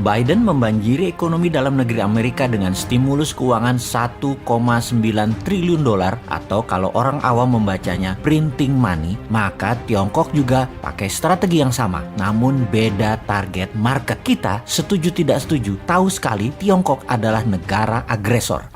Biden membanjiri ekonomi dalam negeri Amerika dengan stimulus keuangan 1,9 triliun dolar atau kalau orang awam membacanya printing money, maka Tiongkok juga pakai strategi yang sama, namun beda target market. Kita setuju tidak setuju, tahu sekali Tiongkok adalah negara agresor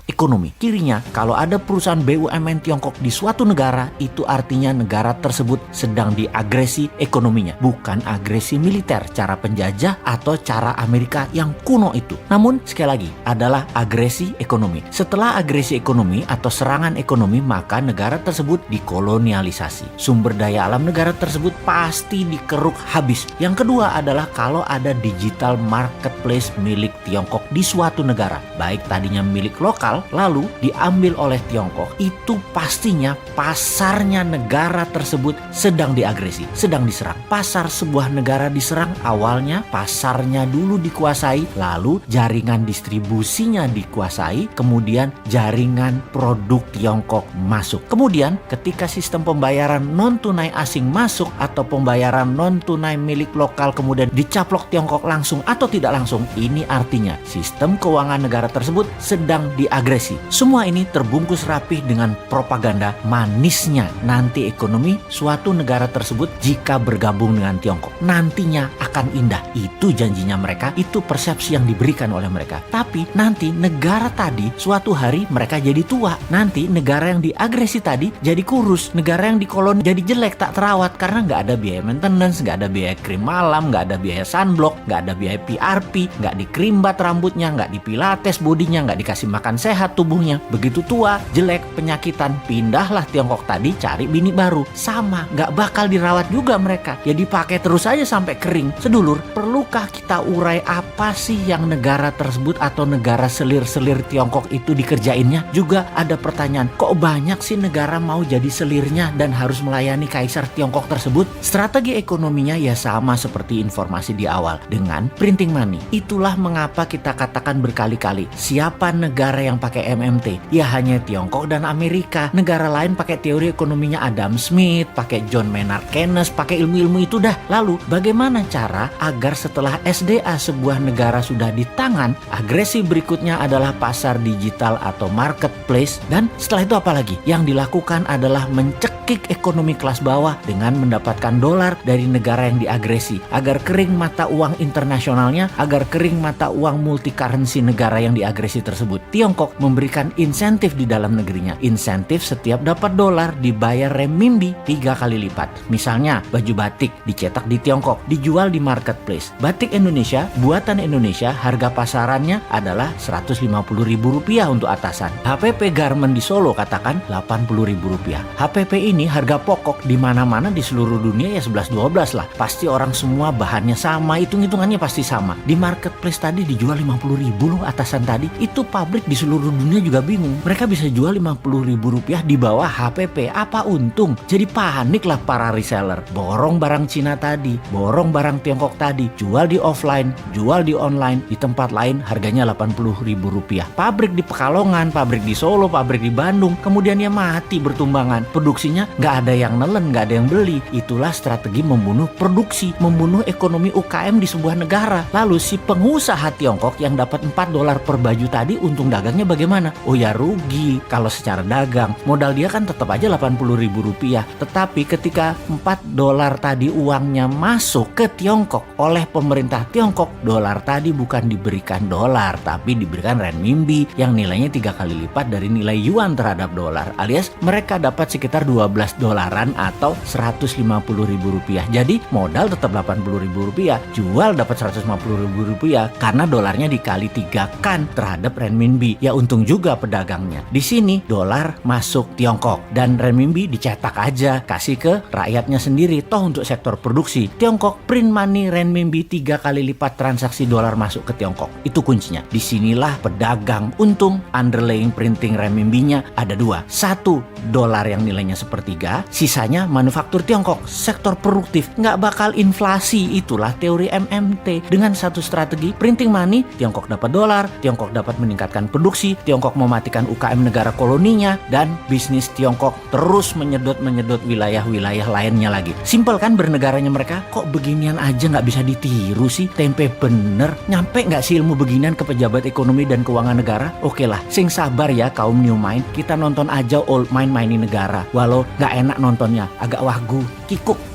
ekonomi. Kirinya, kalau ada perusahaan BUMN Tiongkok di suatu negara, itu artinya negara tersebut sedang diagresi ekonominya, bukan agresi militer, cara penjajah atau cara Amerika yang kuno itu. Namun sekali lagi adalah agresi ekonomi. Setelah agresi ekonomi atau serangan ekonomi, maka negara tersebut dikolonialisasi. Sumber daya alam negara tersebut pasti dikeruk habis. Yang kedua adalah kalau ada digital marketplace milik Tiongkok di suatu negara, baik tadinya milik lokal lalu diambil oleh Tiongkok, itu pastinya pasarnya negara tersebut sedang diagresi, sedang diserang. Pasar sebuah negara diserang, awalnya pasarnya dulu dikuasai, lalu jaringan distribusinya dikuasai, kemudian jaringan produk Tiongkok masuk. Kemudian ketika sistem pembayaran non-tunai asing masuk atau pembayaran non-tunai milik lokal kemudian dicaplok Tiongkok langsung atau tidak langsung, ini artinya sistem keuangan negara tersebut sedang diagresi. Semua ini terbungkus rapih dengan propaganda manisnya nanti ekonomi suatu negara tersebut jika bergabung dengan Tiongkok nantinya akan indah. Itu janjinya mereka, itu persepsi yang diberikan oleh mereka. Tapi nanti negara tadi suatu hari mereka jadi tua. Nanti negara yang diagresi tadi jadi kurus. Negara yang dikoloni jadi jelek, tak terawat karena nggak ada biaya maintenance, nggak ada biaya krim malam, nggak ada biaya sunblock, nggak ada biaya PRP, nggak dikrimbat rambutnya, nggak dipilates bodinya, nggak dikasih makan sehat tubuhnya. Begitu tua, jelek, penyakitan, pindahlah Tiongkok tadi cari bini baru. Sama, nggak bakal dirawat juga mereka. Ya dipakai terus aja sampai kering. Sedulur, perlukah kita urai apa sih yang negara tersebut atau negara selir-selir Tiongkok itu dikerjainnya? Juga ada pertanyaan, kok banyak sih negara mau jadi selirnya dan harus melayani kaisar Tiongkok tersebut? Strategi ekonominya ya sama seperti informasi di awal, dengan printing money. Itulah mengapa kita katakan berkali-kali, siapa negara yang pakai MMT? Ya hanya Tiongkok dan Amerika. Negara lain pakai teori ekonominya Adam Smith, pakai John Maynard Keynes, pakai ilmu-ilmu itu dah. Lalu bagaimana cara agar setelah SDA sebuah negara sudah di tangan, agresi berikutnya adalah pasar digital atau marketplace, dan setelah itu apa lagi? Yang dilakukan adalah mencekik ekonomi kelas bawah dengan mendapatkan dolar dari negara yang diagresi agar kering mata uang internasionalnya, agar kering mata uang multi currency negara yang diagresi tersebut. Tiongkok memberikan insentif di dalam negerinya. Insentif setiap dapat dolar dibayar renminbi 3 kali lipat. Misalnya baju batik dicetak di Tiongkok, dijual di marketplace. Batik Indonesia, buatan Indonesia, harga pasarannya adalah Rp150.000 untuk atasan. HPP Garment di Solo katakan Rp80.000. HPP ini harga pokok di mana-mana di seluruh dunia ya 11-12 lah. Pasti orang semua bahannya sama, hitung-hitungannya pasti sama. Di marketplace tadi dijual Rp50.000 loh atasan tadi. Itu pabrik di seluruh dunia juga bingung. Mereka bisa jual Rp50.000 di bawah HPP. Apa untung? Jadi panik lah para reseller. Borong barang Cina tadi, borong barang Tiongkok tadi, jual di offline, jual di online, di tempat lain harganya Rp80.000. Pabrik di Pekalongan, pabrik di Solo, pabrik di Bandung, kemudian ya mati bertumbangan. Produksinya nggak ada yang nelen, nggak ada yang beli. Itulah strategi membunuh produksi, membunuh ekonomi UKM di sebuah negara. Lalu si pengusaha Tiongkok yang dapat $4 per baju tadi, untung dagangnya bagaimana? Oh ya rugi kalau secara dagang. Modal dia kan tetap aja Rp80.000. Tetapi ketika $4 tadi uangnya masuk ke Tiongkok oleh pemerintah Tiongkok, dolar tadi bukan diberikan dolar, tapi diberikan renminbi yang nilainya 3 kali lipat dari nilai yuan terhadap dolar, alias mereka dapat sekitar $12 atau Rp150.000. Jadi modal tetap Rp80.000, jual dapat Rp150.000 karena dolarnya dikali 3 kan terhadap renminbi. Ya untung juga pedagangnya. Di sini dolar masuk Tiongkok dan renminbi dicetak aja, kasih ke rakyatnya sendiri. Toh untuk sektor produksi, Tiongkok print money renminbi 3 kali lipat transaksi dolar masuk ke Tiongkok. Itu kuncinya. Disinilah pedagang untung, underlying printing renminbinya ada dua. Satu, dolar yang nilainya sepertiga, sisanya manufaktur Tiongkok, sektor produktif, nggak bakal inflasi. Itulah teori MMT. Dengan satu strategi printing money, Tiongkok dapat dolar, Tiongkok dapat meningkatkan produksi, Tiongkok mematikan UKM negara koloninya, dan bisnis Tiongkok terus menyedot wilayah-wilayah lainnya lagi. Simpel kan bernegaranya mereka? Kok beginian aja nggak bisa ditiru sih? Tempe bener. Nyampe nggak sih ilmu beginian ke pejabat ekonomi dan keuangan negara? Oke lah, sing sabar ya kaum new mind. Kita nonton aja old mind mainin negara. Walau nggak enak nontonnya, agak wagu, kikuk.